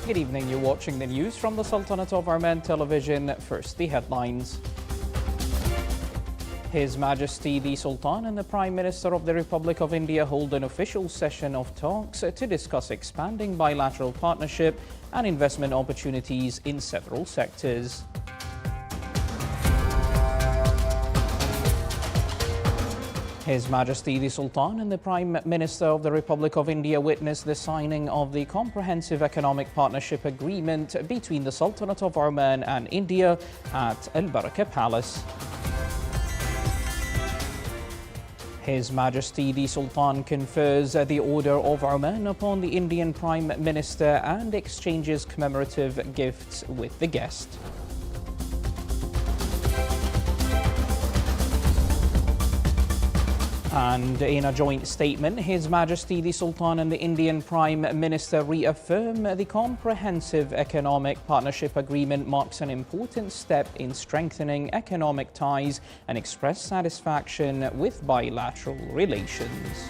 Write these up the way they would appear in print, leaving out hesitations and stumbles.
Good evening, you're watching the news from the Sultanate of Oman television. First, the headlines. His Majesty the Sultan and the Prime Minister of the Republic of India hold an official session of talks to discuss expanding bilateral partnership and investment opportunities in several sectors. His Majesty the Sultan and the Prime Minister of the Republic of India witnessed the signing of the Comprehensive Economic Partnership Agreement between the Sultanate of Oman and India at Al Barakah Palace. His Majesty the Sultan confers the Order of Oman upon the Indian Prime Minister and exchanges commemorative gifts with the guest. And in a joint statement, His Majesty the Sultan and the Indian Prime Minister reaffirm the Comprehensive Economic Partnership Agreement marks an important step in strengthening economic ties and express satisfaction with bilateral relations.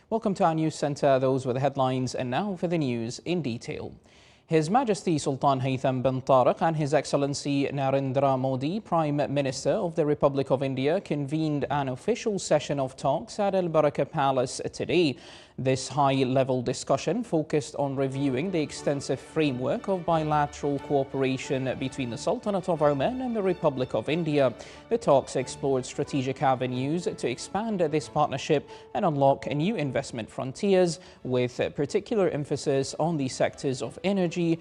Welcome to our news centre. Those were the headlines, and now for the news in detail. His Majesty Sultan Haytham bin Tariq and His Excellency Narendra Modi, Prime Minister of the Republic of India, convened an official session of talks at Al Barakah Palace today. This high-level discussion focused on reviewing the extensive framework of bilateral cooperation between the Sultanate of Oman and the Republic of India. The talks explored strategic avenues to expand this partnership and unlock new investment frontiers, with particular emphasis on the sectors of energy,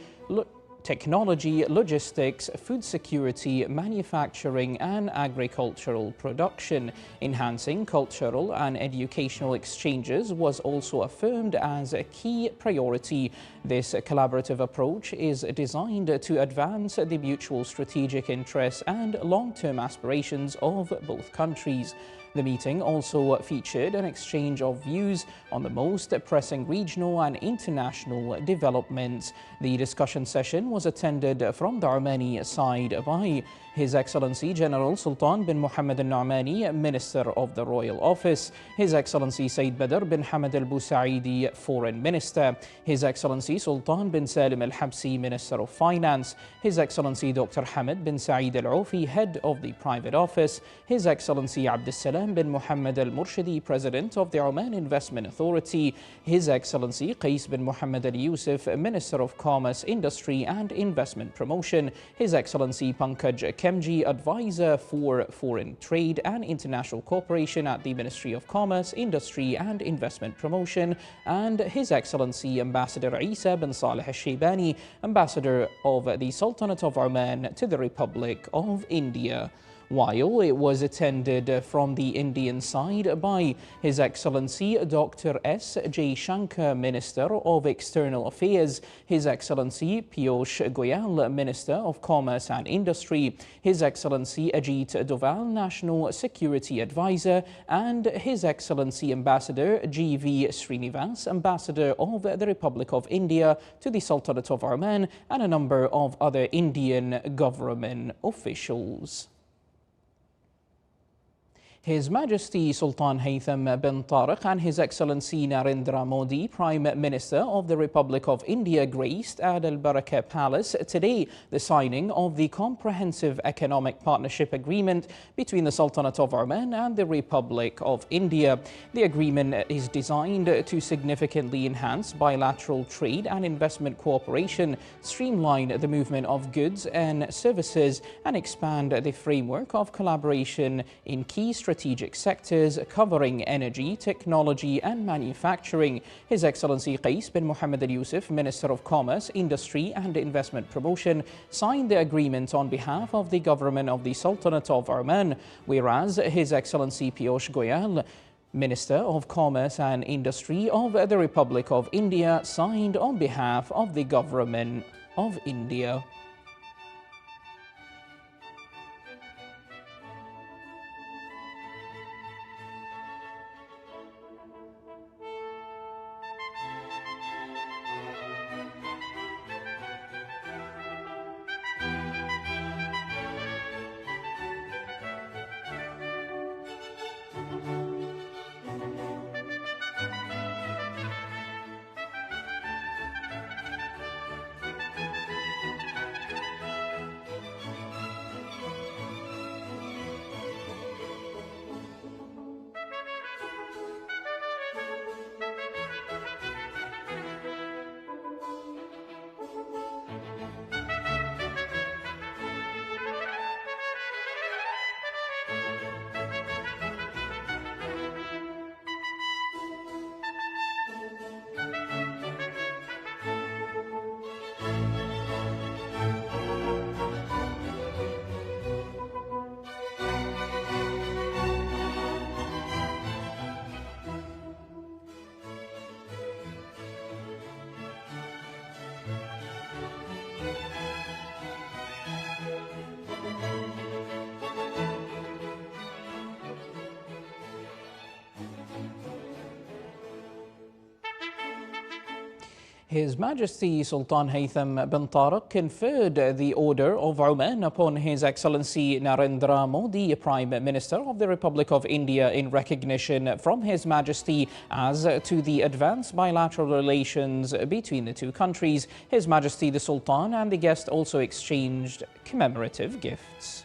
technology, logistics, food security, manufacturing and agricultural production. Enhancing cultural and educational exchanges was also affirmed as a key priority. This collaborative approach is designed to advance the mutual strategic interests and long-term aspirations of both countries. The meeting also featured an exchange of views on the most pressing regional and international developments. The discussion session was attended from the Omani side by His Excellency General Sultan bin Mohammed al-Nu'mani, Minister of the Royal Office, His Excellency Sayyid Badr bin Hamad al-Busaidi, Foreign Minister, His Excellency Sultan bin Salim al-Habsi, Minister of Finance, His Excellency Dr. Hamid bin Saeed al-Aufi, Head of the Private Office, His Excellency Abdul Salam bin Mohammed al-Murshidi, President of the Oman Investment Authority, His Excellency Qais bin Mohammed al-Yusuf, Minister of Commerce, Industry and Investment Promotion, His Excellency Pankaj Kemji, Advisor for Foreign Trade and International Cooperation at the Ministry of Commerce, Industry and Investment Promotion, and His Excellency Ambassador Isa bin Saleh al-Shaybani, Ambassador of the Sultanate of Oman to the Republic of India. While it was attended from the Indian side by His Excellency Dr. S. J. Shankar, Minister of External Affairs, His Excellency Piyush Goyal, Minister of Commerce and Industry, His Excellency Ajit Doval, National Security Advisor, and His Excellency Ambassador G.V. Srinivas, Ambassador of the Republic of India to the Sultanate of Oman, and a number of other Indian government officials. His Majesty Sultan Haytham bin Tariq and His Excellency Narendra Modi, Prime Minister of the Republic of India, graced at Al Barakah Palace today the signing of the Comprehensive Economic Partnership Agreement between the Sultanate of Oman and the Republic of India. The agreement is designed to significantly enhance bilateral trade and investment cooperation, streamline the movement of goods and services, and expand the framework of collaboration in key strategic sectors covering energy, technology and manufacturing. His Excellency Qais bin Mohammed al-Yusuf, Minister of Commerce, Industry and Investment Promotion, signed the agreement on behalf of the government of the Sultanate of Oman, whereas His Excellency Piyush Goyal, Minister of Commerce and Industry of the Republic of India, signed on behalf of the government of India. His Majesty Sultan Haytham bin Tariq conferred the Order of Oman upon His Excellency Narendra Modi, Prime Minister of the Republic of India, in recognition from His Majesty as to the advanced bilateral relations between the two countries. His Majesty the Sultan and the guest also exchanged commemorative gifts.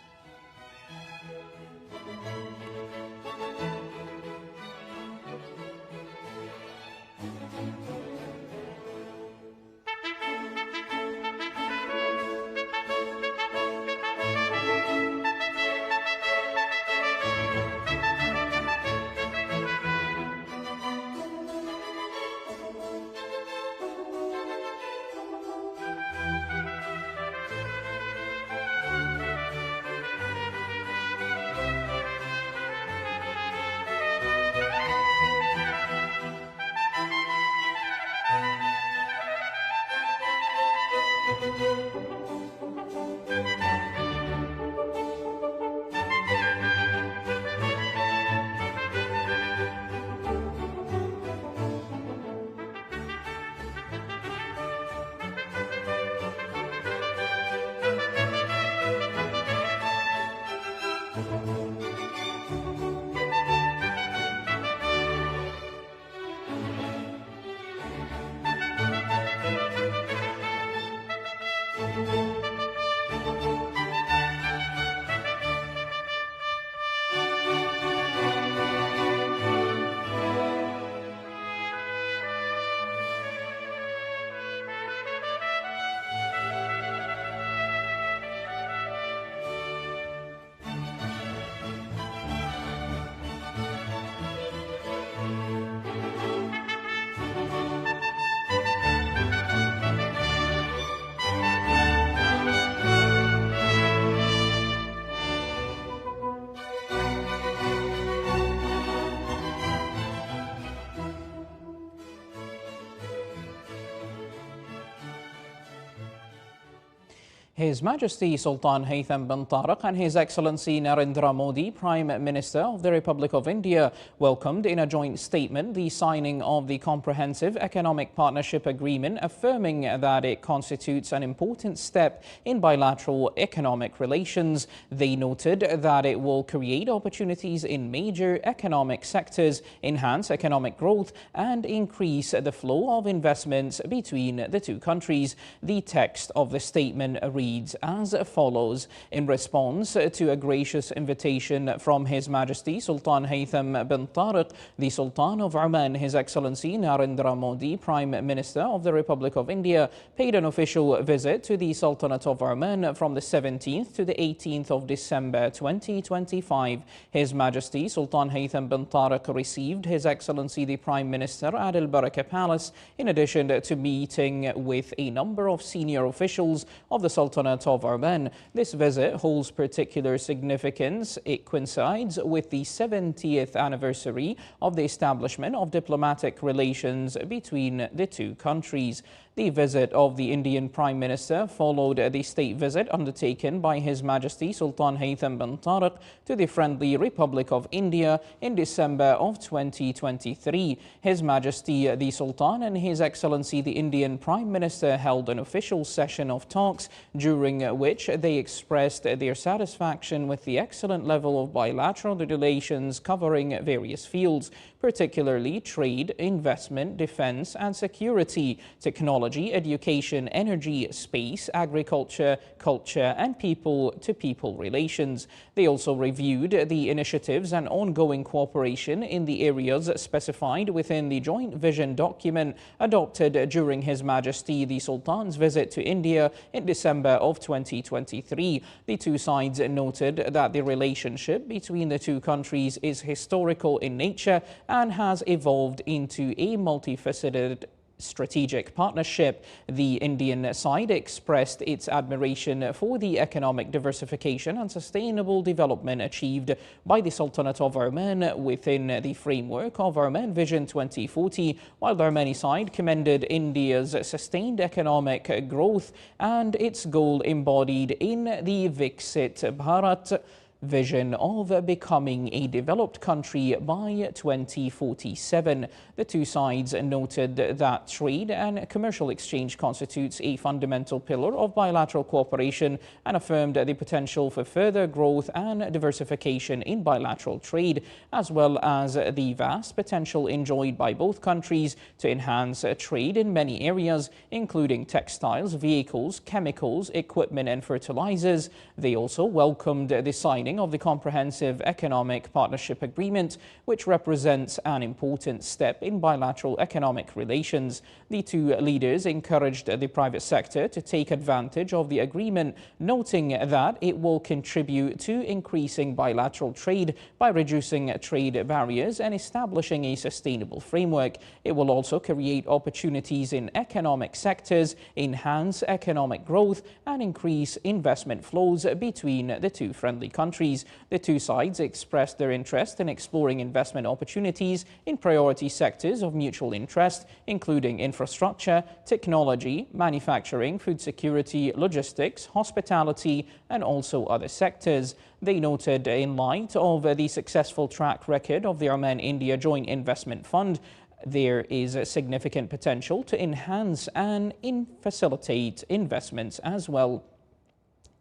His Majesty Sultan Haytham bin Tariq and His Excellency Narendra Modi, Prime Minister of the Republic of India, welcomed in a joint statement the signing of the Comprehensive Economic Partnership Agreement, affirming that it constitutes an important step in bilateral economic relations. They noted that it will create opportunities in major economic sectors, enhance economic growth, and increase the flow of investments between the two countries. The text of the statement reads as follows. In response to a gracious invitation from His Majesty Sultan Haytham bin Tariq, the Sultan of Oman, His Excellency Narendra Modi, Prime Minister of the Republic of India, paid an official visit to the Sultanate of Oman from the 17th to the 18th of December 2025. His Majesty Sultan Haytham bin Tariq received His Excellency the Prime Minister at Al Baraka Palace, in addition to meeting with a number of senior officials of the Sultanate of Oman. This visit holds particular significance. It coincides with the 70th anniversary of the establishment of diplomatic relations between the two countries. The visit of the Indian Prime Minister followed the state visit undertaken by His Majesty Sultan Haytham bin Tariq to the friendly Republic of India in December of 2023. His Majesty the Sultan and His Excellency the Indian Prime Minister held an official session of talks, during which they expressed their satisfaction with the excellent level of bilateral relations covering various fields, particularly trade, investment, defense and security, technology, education, energy, space, agriculture, culture and people-to-people relations. They also reviewed the initiatives and ongoing cooperation in the areas specified within the joint vision document adopted during His Majesty the Sultan's visit to India in December of 2023. The two sides noted that the relationship between the two countries is historical in nature and has evolved into a multifaceted strategic partnership. The Indian side expressed its admiration for the economic diversification and sustainable development achieved by the Sultanate of Oman within the framework of Oman Vision 2040, while the Omani side commended India's sustained economic growth and its goal embodied in the Viksit Bharat vision of becoming a developed country by 2047. The two sides noted that trade and commercial exchange constitutes a fundamental pillar of bilateral cooperation and affirmed the potential for further growth and diversification in bilateral trade, as well as the vast potential enjoyed by both countries to enhance trade in many areas, including textiles, vehicles, chemicals, equipment and fertilizers. They also welcomed the signing of the Comprehensive Economic Partnership Agreement, which represents an important step in bilateral economic relations. The two leaders encouraged the private sector to take advantage of the agreement, noting that it will contribute to increasing bilateral trade by reducing trade barriers and establishing a sustainable framework. It will also create opportunities in economic sectors, enhance economic growth, and increase investment flows between the two friendly countries. The two sides expressed their interest in exploring investment opportunities in priority sectors of mutual interest, including infrastructure, technology, manufacturing, food security, logistics, hospitality, and also other sectors. They noted, in light of the successful track record of the Oman-India Joint Investment Fund, there is a significant potential to enhance and facilitate investments as well.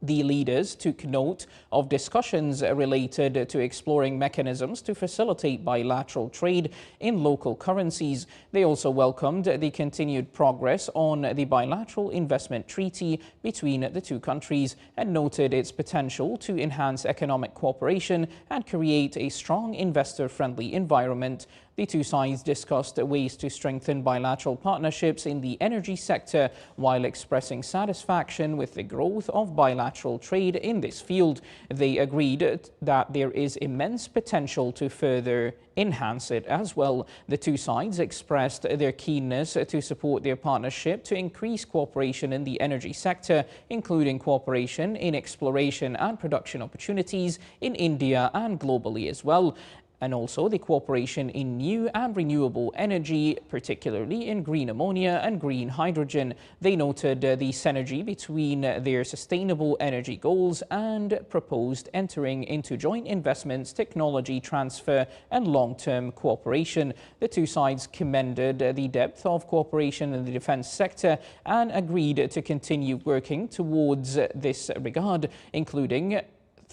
The leaders took note of discussions related to exploring mechanisms to facilitate bilateral trade in local currencies. They also welcomed the continued progress on the bilateral investment treaty between the two countries and noted its potential to enhance economic cooperation and create a strong investor-friendly environment. The two sides discussed ways to strengthen bilateral partnerships in the energy sector while expressing satisfaction with the growth of bilateral trade in this field. They agreed that there is immense potential to further enhance it as well. The two sides expressed their keenness to support their partnership to increase cooperation in the energy sector, including cooperation in exploration and production opportunities in India and globally as well, and also the cooperation in new and renewable energy, particularly in green ammonia and green hydrogen. They noted the synergy between their sustainable energy goals and proposed entering into joint investments, technology transfer and long-term cooperation. The two sides commended the depth of cooperation in the defense sector and agreed to continue working towards this regard, including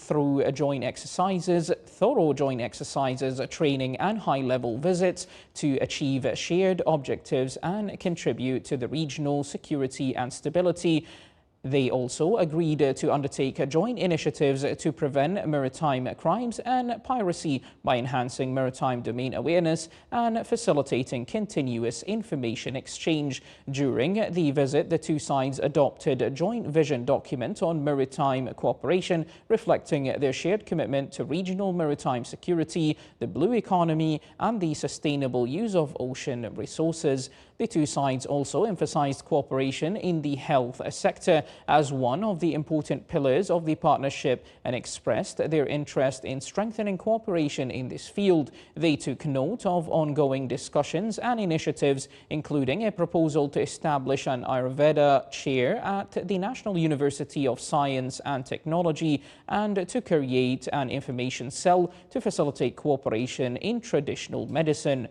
through thorough joint exercises, training and high-level visits to achieve shared objectives and contribute to the regional security and stability. They also agreed to undertake joint initiatives to prevent maritime crimes and piracy by enhancing maritime domain awareness and facilitating continuous information exchange. During the visit, the two sides adopted a joint vision document on maritime cooperation, reflecting their shared commitment to regional maritime security, the blue economy, and the sustainable use of ocean resources. The two sides also emphasized cooperation in the health sector as one of the important pillars of the partnership and expressed their interest in strengthening cooperation in this field. They took note of ongoing discussions and initiatives, including a proposal to establish an Ayurveda chair at the National University of Science and Technology and to create an information cell to facilitate cooperation in traditional medicine.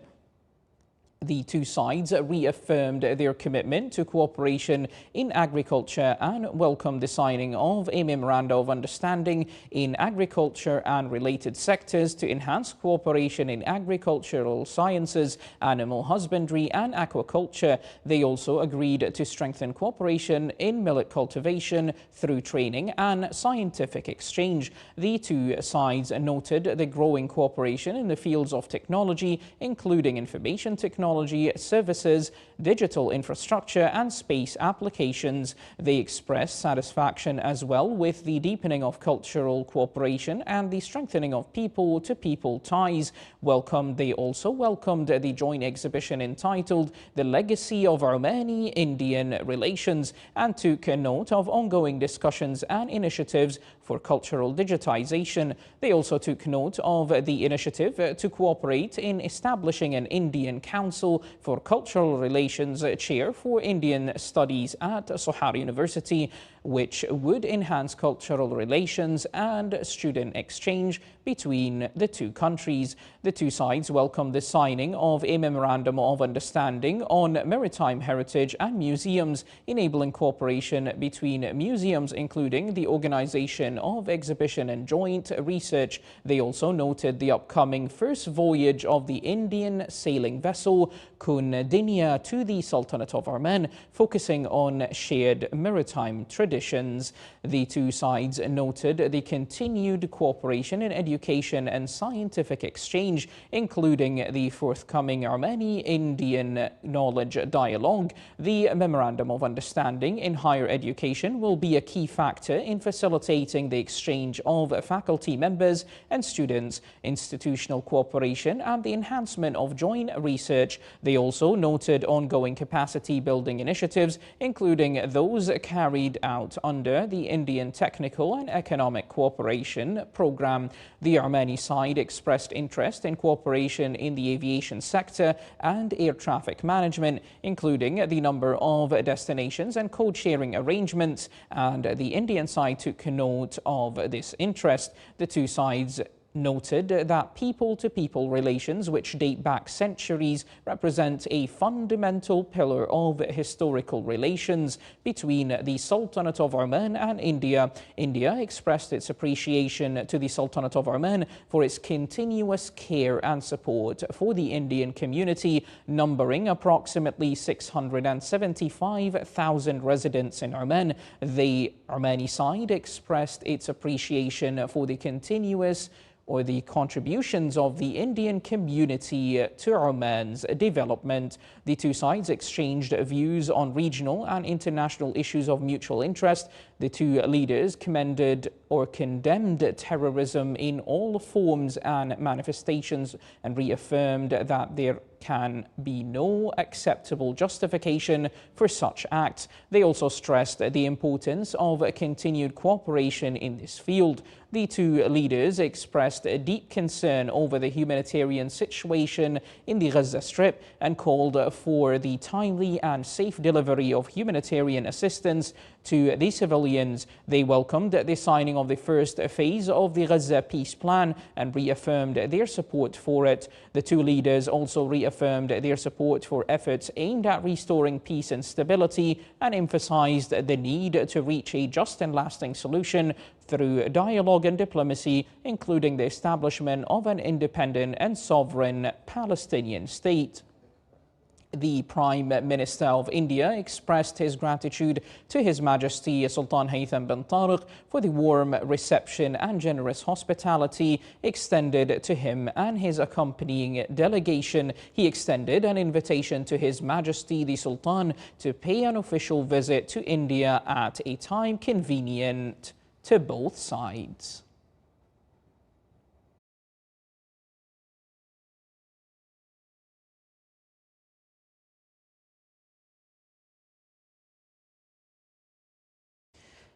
The two sides reaffirmed their commitment to cooperation in agriculture and welcomed the signing of a memoranda of understanding in agriculture and related sectors to enhance cooperation in agricultural sciences, animal husbandry and aquaculture. They also agreed to strengthen cooperation in millet cultivation through training and scientific exchange. The two sides noted the growing cooperation in the fields of technology, including information technology, services, digital infrastructure and space applications. They expressed satisfaction as well with the deepening of cultural cooperation and the strengthening of people-to-people ties. They also welcomed the joint exhibition entitled The Legacy of Omani-Indian Relations and took note of ongoing discussions and initiatives for cultural digitization. They also took note of the initiative to cooperate in establishing an Indian Council for Cultural Relations chair for Indian Studies at Sohar University. which would enhance cultural relations and student exchange between the two countries. The two sides welcomed the signing of a Memorandum of Understanding on Maritime Heritage and Museums, enabling cooperation between museums, including the organization of exhibition and joint research. They also noted the upcoming first voyage of the Indian sailing vessel Kun Dinya to the Sultanate of Oman, focusing on shared maritime traditions. The two sides noted the continued cooperation in education and scientific exchange, including the forthcoming Omani-Indian knowledge dialogue. The Memorandum of Understanding in higher education will be a key factor in facilitating the exchange of faculty members and students, institutional cooperation, and the enhancement of joint research. They also noted ongoing capacity building initiatives, including those carried out under the Indian Technical and Economic Cooperation Program. The Omani side expressed interest in cooperation in the aviation sector and air traffic management, including the number of destinations and code-sharing arrangements, and the Indian side took note of this interest. The two sides noted that people-to-people relations, which date back centuries, represent a fundamental pillar of historical relations between the Sultanate of Oman and India. India expressed its appreciation to the Sultanate of Oman for its continuous care and support for the Indian community, numbering approximately 675,000 residents in Oman. The Omani side expressed its appreciation for the the contributions of the Indian community to Oman's development. The two sides exchanged views on regional and international issues of mutual interest. The two leaders commended or condemned terrorism in all forms and manifestations and reaffirmed that there can be no acceptable justification for such acts. They also stressed the importance of continued cooperation in this field. The two leaders expressed a deep concern over the humanitarian situation in the Gaza Strip and called for the timely and safe delivery of humanitarian assistance to the civilians. They welcomed the signing of the first phase of the Gaza peace plan and reaffirmed their support for it. The two leaders also reaffirmed their support for efforts aimed at restoring peace and stability and emphasized the need to reach a just and lasting solution through dialogue and diplomacy, including the establishment of an independent and sovereign Palestinian state. The Prime Minister of India expressed his gratitude to His Majesty Sultan Haytham bin Tariq for the warm reception and generous hospitality extended to him and his accompanying delegation. He extended an invitation to His Majesty the Sultan to pay an official visit to India at a time convenient to both sides.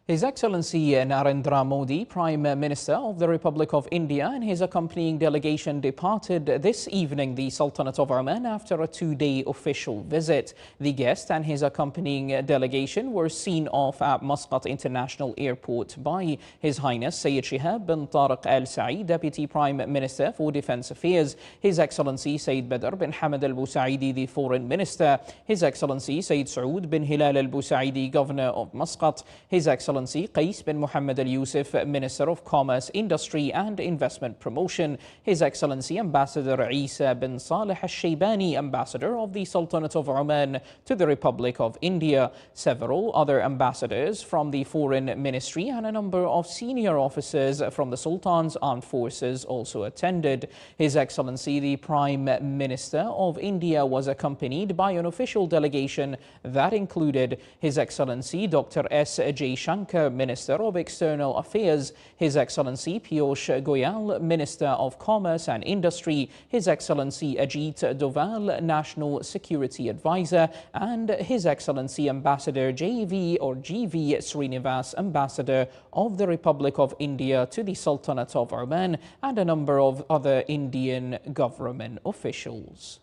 His Excellency Narendra Modi, Prime Minister of the Republic of India, and his accompanying delegation departed this evening the Sultanate of Oman after a two-day official visit. The guest and his accompanying delegation were seen off at Muscat International Airport by His Highness Sayyid Shihab bin Tariq Al Saeed, Deputy Prime Minister for Defence Affairs, His Excellency Sayyid Badr bin Hamad Al Busaidi, the Foreign Minister, His Excellency Sayyid Saud bin Hilal Al Busaidi, Governor of Muscat, His Excellency Qais bin Muhammad Al Yusuf, Minister of Commerce, Industry and Investment Promotion, His Excellency Ambassador Isa bin Saleh Al Shaybani, Ambassador of the Sultanate of Oman to the Republic of India. Several other ambassadors from the Foreign Ministry and a number of senior officers from the Sultan's armed forces also attended. His Excellency the Prime Minister of India was accompanied by an official delegation that included His Excellency Dr. S. J. Shankar, Minister of External Affairs, His Excellency Piyush Goyal, Minister of Commerce and Industry, His Excellency Ajit Doval, National Security Advisor, and His Excellency Ambassador J.V. or G.V. Srinivas, Ambassador of the Republic of India to the Sultanate of Oman, and a number of other Indian government officials.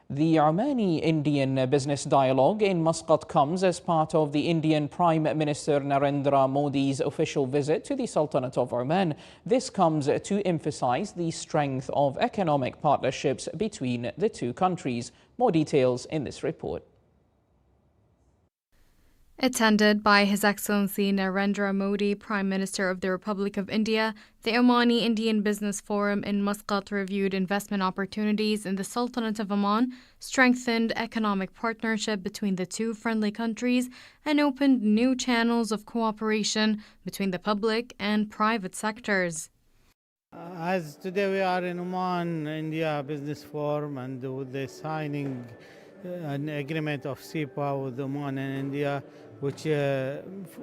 The Omani-Indian business dialogue in Muscat comes as part of the Indian Prime Minister Narendra Modi's official visit to the Sultanate of Oman. This comes to emphasize the strength of economic partnerships between the two countries. More details in this report. Attended by His Excellency Narendra Modi, Prime Minister of the Republic of India, the Omani-Indian Business Forum in Muscat reviewed investment opportunities in the Sultanate of Oman, strengthened economic partnership between the two friendly countries, and opened new channels of cooperation between the public and private sectors. As today we are in Oman, India Business Forum, and with the signing an agreement of CEPA with Oman and India, which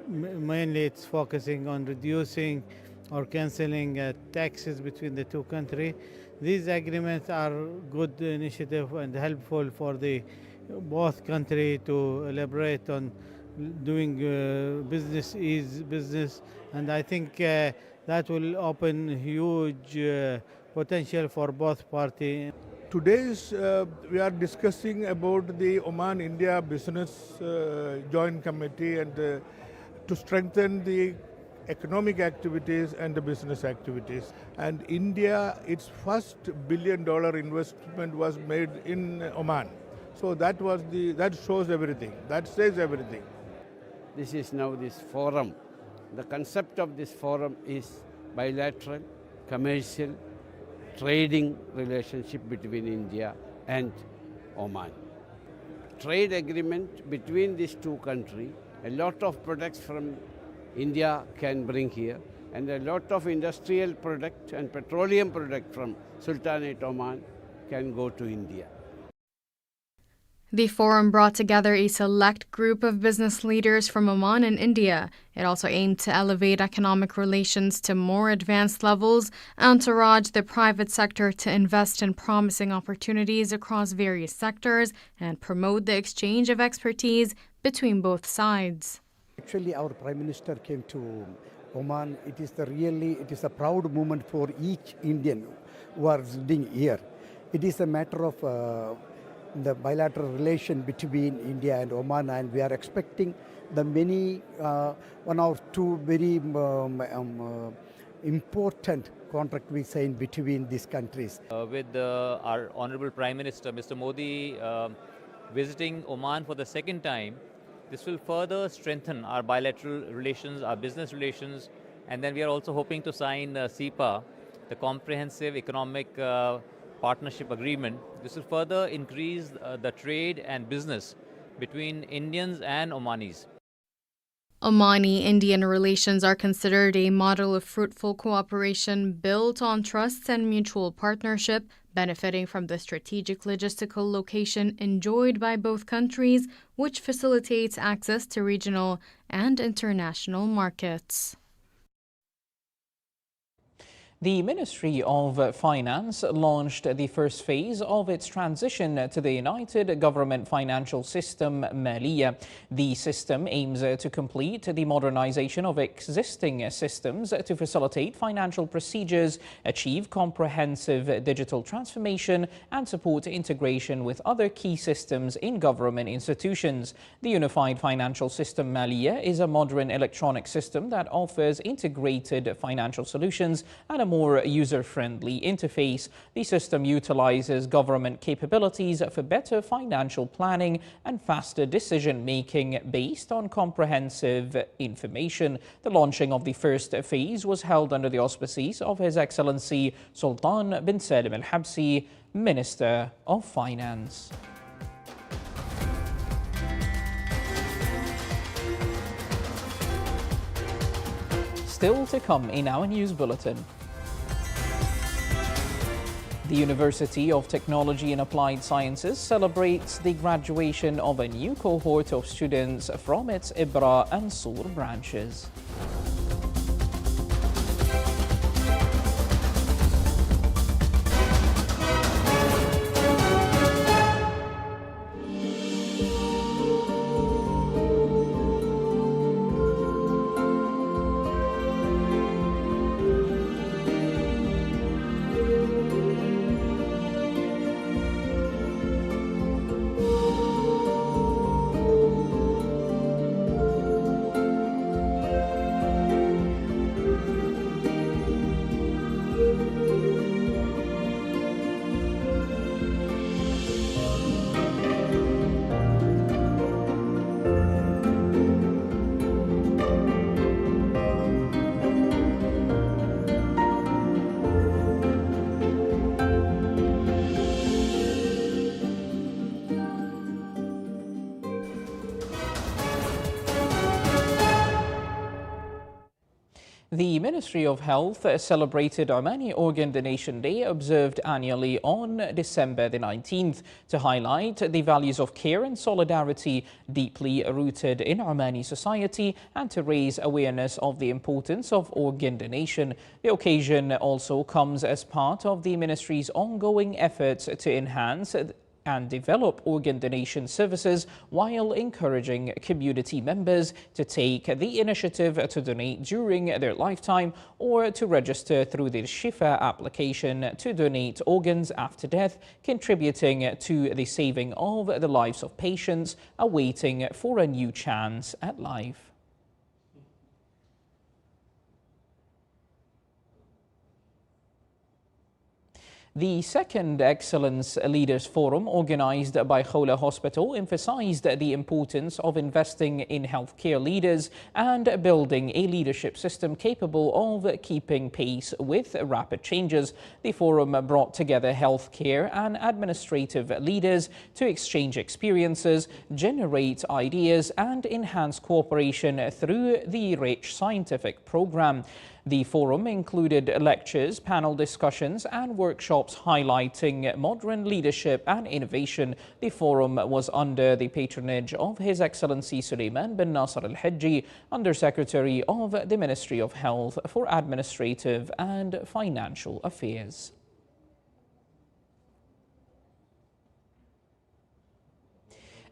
mainly it's focusing on reducing or cancelling taxes between the two countries. These agreements are good initiative and helpful for the both countries to elaborate on doing business, and I think that will open huge potential for both parties. Today we are discussing about the Oman-India Business Joint Committee and to strengthen the economic activities and the business activities. And India, its first $1 billion investment was made in Oman. So that shows everything. That says everything. This is now this forum. The concept of this forum is bilateral, commercial, trading relationship between India and Oman. Trade agreement between these two countries, a lot of products from India can bring here, and a lot of industrial product and petroleum product from Sultanate Oman can go to India. The forum brought together a select group of business leaders from Oman and India. It also aimed to elevate economic relations to more advanced levels and to encourage the private sector to invest in promising opportunities across various sectors and promote the exchange of expertise between both sides. Actually, our Prime Minister came to Oman. It is a proud moment for each Indian who are visiting here. It is a matter of the bilateral relation between India and Oman, and we are expecting the many one or two very important contract we signed between these countries. With our Honorable Prime Minister, Mr. Modi, visiting Oman for the second time, this will further strengthen our bilateral relations, our business relations, and then we are also hoping to sign CEPA, the Comprehensive Economic Partnership Agreement. This will further increase the trade and business between Indians and Omanis. Omani-Indian relations are considered a model of fruitful cooperation built on trust and mutual partnership, benefiting from the strategic logistical location enjoyed by both countries, which facilitates access to regional and international markets. The Ministry of Finance launched the first phase of its transition to the United Government Financial System, Maliya. The system aims to complete the modernization of existing systems to facilitate financial procedures, achieve comprehensive digital transformation, and support integration with other key systems in government institutions. The Unified Financial System, Maliya, is a modern electronic system that offers integrated financial solutions and a more user-friendly interface. The system utilizes government capabilities for better financial planning and faster decision-making based on comprehensive information. The launching of the first phase was held under the auspices of His Excellency Sultan bin Salim Al Habsi, Minister of Finance. Still to come in our news bulletin. The University of Technology and Applied Sciences celebrates the graduation of a new cohort of students from its Ibra and Sur branches. The Ministry of Health celebrated Omani Organ Donation Day, observed annually on December the 19th, to highlight the values of care and solidarity deeply rooted in Omani society and to raise awareness of the importance of organ donation. The occasion also comes as part of the Ministry's ongoing efforts to enhance and develop organ donation services while encouraging community members to take the initiative to donate during their lifetime or to register through the Shifa application to donate organs after death, contributing to the saving of the lives of patients awaiting for a new chance at life. The second Excellence Leaders Forum, organised by Khawla Hospital, emphasised the importance of investing in healthcare leaders and building a leadership system capable of keeping pace with rapid changes. The forum brought together healthcare and administrative leaders to exchange experiences, generate ideas and enhance cooperation through the rich scientific programme. The forum included lectures, panel discussions and workshops highlighting modern leadership and innovation. The forum was under the patronage of His Excellency Sulaiman bin Nasser al-Hajji, Under-Secretary of the Ministry of Health for Administrative and Financial Affairs.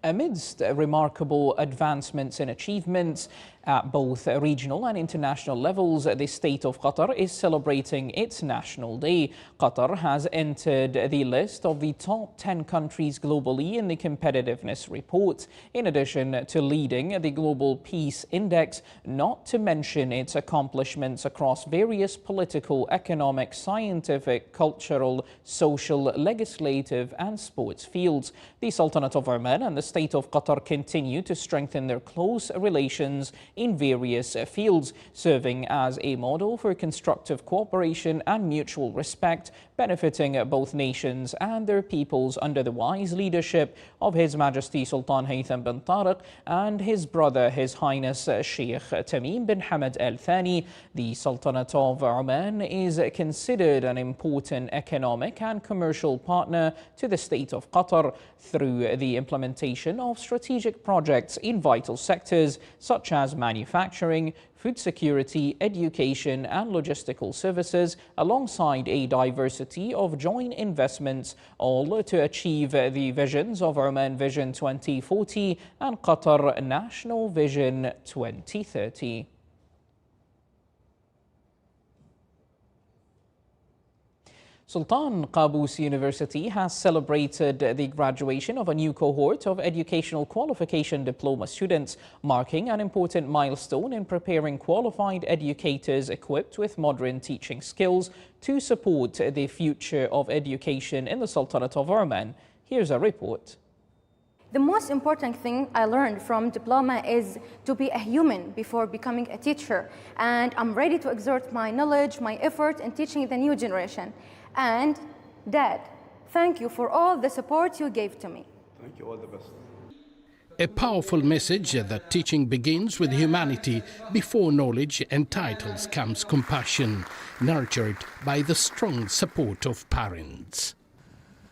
Amidst remarkable advancements and achievements at both regional and international levels, the state of Qatar is celebrating its National Day. Qatar has entered the list of the top 10 countries globally in the competitiveness report, in addition to leading the Global Peace Index, not to mention its accomplishments across various political, economic, scientific, cultural, social, legislative and sports fields. The Sultanate of Oman and the state of Qatar continue to strengthen their close relations in various fields, serving as a model for constructive cooperation and mutual respect, benefiting both nations and their peoples under the wise leadership of His Majesty Sultan Haytham bin Tariq and his brother, His Highness Sheikh Tamim bin Hamad Al Thani. The Sultanate of Oman is considered an important economic and commercial partner to the state of Qatar through the implementation of strategic projects in vital sectors such as manufacturing, food security, education and logistical services, alongside a diversity of joint investments, all to achieve the visions of Oman Vision 2040 and Qatar National Vision 2030. Sultan Qaboos University has celebrated the graduation of a new cohort of educational qualification diploma students, marking an important milestone in preparing qualified educators equipped with modern teaching skills to support the future of education in the Sultanate of Oman. Here's a report. The most important thing I learned from diploma is to be a human before becoming a teacher. And I'm ready to exert my knowledge, my effort in teaching the new generation. And Dad, thank you for all the support you gave to me. Thank you, all the best. A powerful message that teaching begins with humanity. Before knowledge and titles comes compassion, nurtured by the strong support of parents.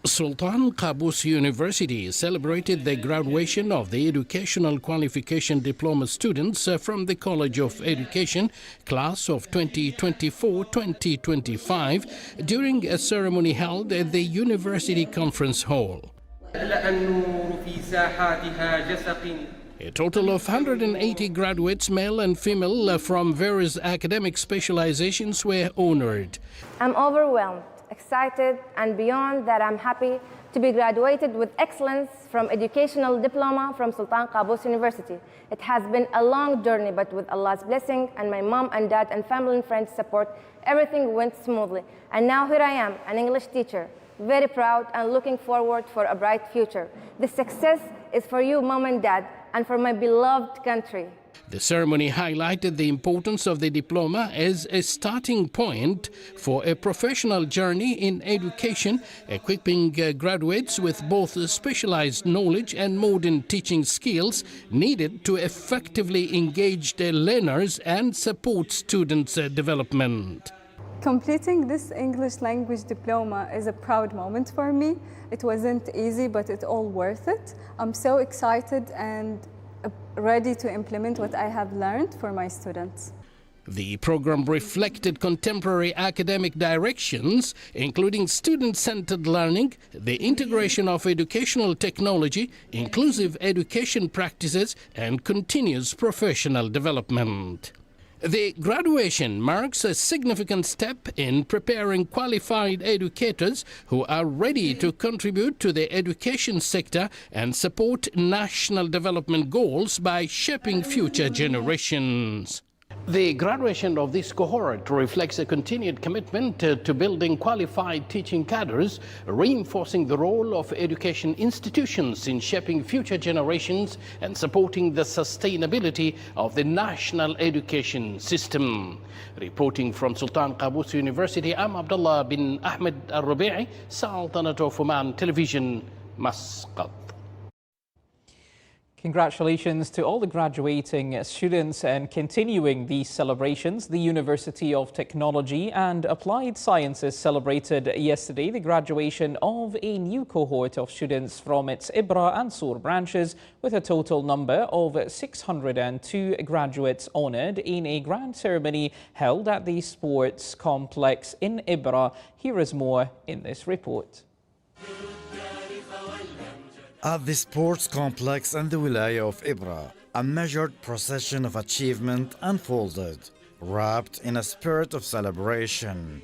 Sultan Qaboos University celebrated the graduation of the Educational Qualification Diploma students from the College of Education, class of 2024-2025, during a ceremony held at the University Conference Hall. A total of 180 graduates, male and female, from various academic specializations were honored. I'm overwhelmed, excited, and beyond that, I'm happy to be graduated with excellence from educational diploma from Sultan Qaboos University. It has been a long journey, but with Allah's blessing and my mom and dad and family and friends' support, everything went smoothly. And now here I am, an English teacher, very proud and looking forward for a bright future. This success is for you, mom and dad, and for my beloved country. The ceremony highlighted the importance of the diploma as a starting point for a professional journey in education, equipping graduates with both specialized knowledge and modern teaching skills needed to effectively engage their learners and support students' development. Completing this English language diploma is a proud moment for me. It wasn't easy, but it's all worth it. I'm so excited and ready to implement what I have learned for my students. The program reflected contemporary academic directions, including student-centered learning, the integration of educational technology, inclusive education practices, and continuous professional development. The graduation marks a significant step in preparing qualified educators who are ready to contribute to the education sector and support national development goals by shaping future generations. The graduation of this cohort reflects a continued commitment to building qualified teaching cadres, reinforcing the role of education institutions in shaping future generations and supporting the sustainability of the national education system. Reporting from Sultan Qaboos University, I'm Abdullah bin Ahmed Al-Rubi'i, Sultanate of Oman Television, Muscat. Congratulations to all the graduating students, and continuing these celebrations, the University of Technology and Applied Sciences celebrated yesterday the graduation of a new cohort of students from its Ibra and Sur branches, with a total number of 602 graduates honoured in a grand ceremony held at the sports complex in Ibra. Here is more in this report. At the sports complex in the Wilaya of Ibra, a measured procession of achievement unfolded, wrapped in a spirit of celebration.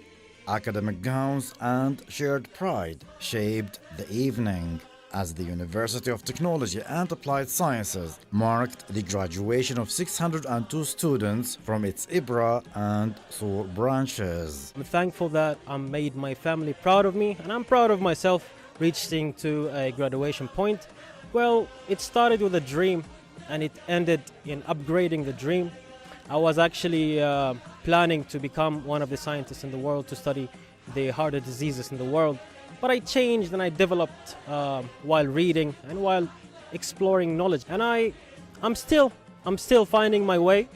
Academic gowns and shared pride shaped the evening as the University of Technology and Applied Sciences marked the graduation of 602 students from its Ibra and Sur branches. I'm thankful that I made my family proud of me, and I'm proud of myself reaching to a graduation point. Well, it started with a dream and it ended in upgrading the dream. I was actually planning to become one of the scientists in the world to study the harder diseases in the world, but I changed and I developed while reading and while exploring knowledge, and I'm still finding my way,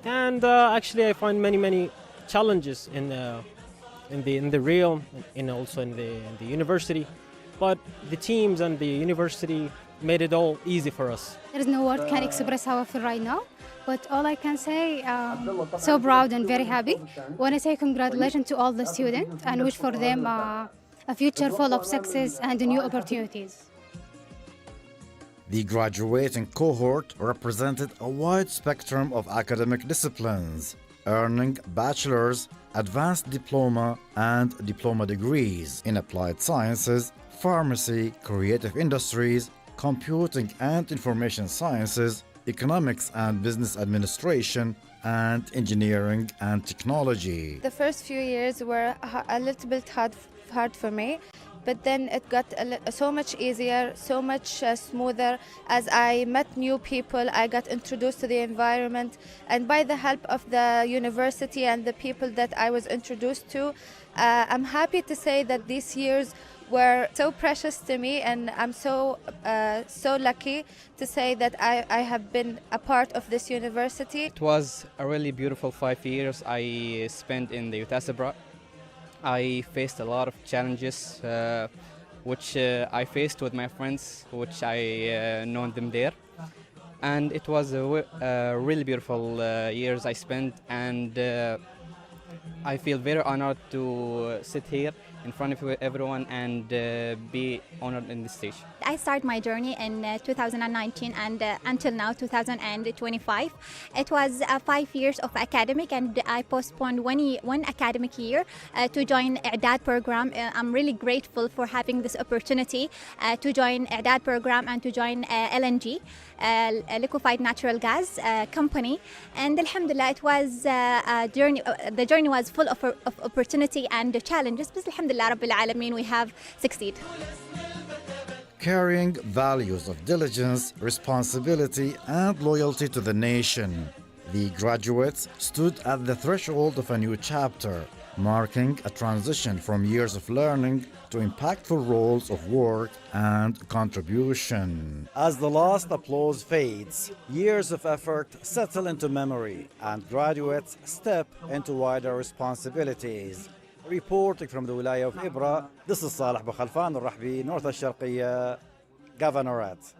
and actually I find many challenges in the real and also in the university. But the teams and the university made it all easy for us. There is no word can express how I feel right now, but all I can say, so proud and very happy. Want to say congratulations to all the students and wish for them a future full of success and new opportunities. The graduating cohort represented a wide spectrum of academic disciplines, earning bachelor's, advanced diploma, and diploma degrees in applied sciences, pharmacy, creative industries, computing and information sciences, economics and business administration, and engineering and technology. The first few years were a little bit hard for me, but then it got so much easier, so much smoother. As I met new people, I got introduced to the environment, and by the help of the university and the people that I was introduced to, I'm happy to say that these years were so precious to me, and I'm so lucky to say that I have been a part of this university. It was a really beautiful 5 years I spent in the UTAS abroad. I faced a lot of challenges which I faced with my friends, which I known them there, and it was a really beautiful years I spent, and I feel very honored to sit here in front of everyone and be honored in this stage. I started my journey in 2019 and until now 2025. It was 5 years of academic, and I postponed one academic year to join I'dad program. I'm really grateful for having this opportunity to join I'dad program and to join LNG, liquefied natural gas company, and alhamdulillah it was a journey. The journey was full of opportunity and challenges, but alhamdulillah Rabbil Alameen we have succeeded. carrying values of diligence, responsibility, and loyalty to the nation. The graduates stood at the threshold of a new chapter, marking a transition from years of learning to impactful roles of work and contribution. As the last applause fades, years of effort settle into memory and graduates step into wider responsibilities. Reporting from the Wilaya of Ibra, this is Saleh Bukhalfan Al-Rahbi, North Al-Sharqiyya Governorate.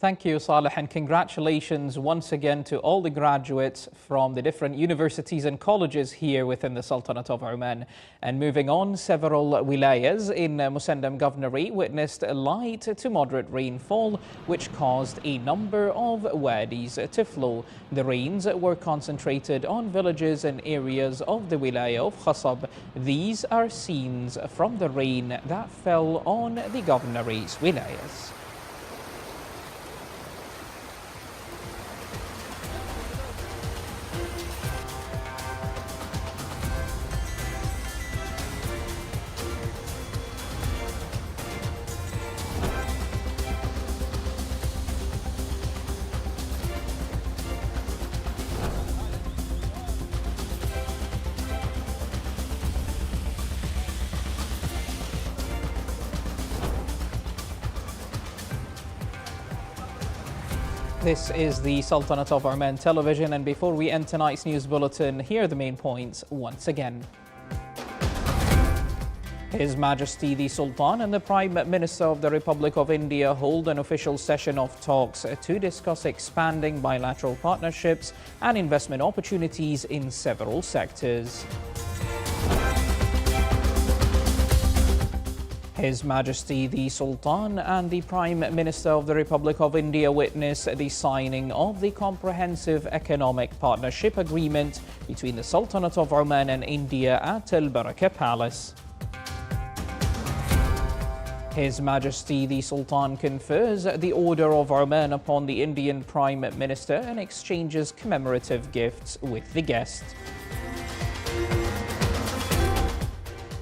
Thank you, Saleh, and congratulations once again to all the graduates from the different universities and colleges here within the Sultanate of Oman. And moving on, several wilayas in Musandam Governorate witnessed light to moderate rainfall, which caused a number of wadis to flow. The rains were concentrated on villages and areas of the wilaya of Khasab. These are scenes from the rain that fell on the Governorate's wilayas. This is the Sultanate of Oman television, and before we end tonight's news bulletin, here are the main points once again. His Majesty the Sultan and the Prime Minister of the Republic of India hold an official session of talks to discuss expanding bilateral partnerships and investment opportunities in several sectors. His Majesty the Sultan and the Prime Minister of the Republic of India witness the signing of the Comprehensive Economic Partnership Agreement between the Sultanate of Oman and India at Al Barakah Palace. His Majesty the Sultan confers the Order of Oman upon the Indian Prime Minister and exchanges commemorative gifts with the guest.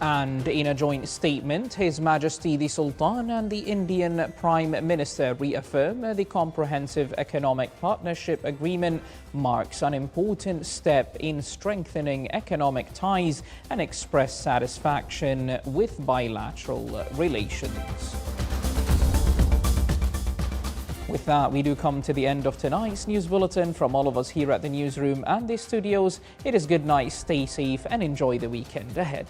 And in a joint statement, His Majesty the Sultan and the Indian Prime Minister reaffirm the Comprehensive Economic Partnership Agreement marks an important step in strengthening economic ties and express satisfaction with bilateral relations. With that, we do come to the end of tonight's news bulletin. From all of us here at the newsroom and the studios, it is good night, stay safe, and enjoy the weekend ahead.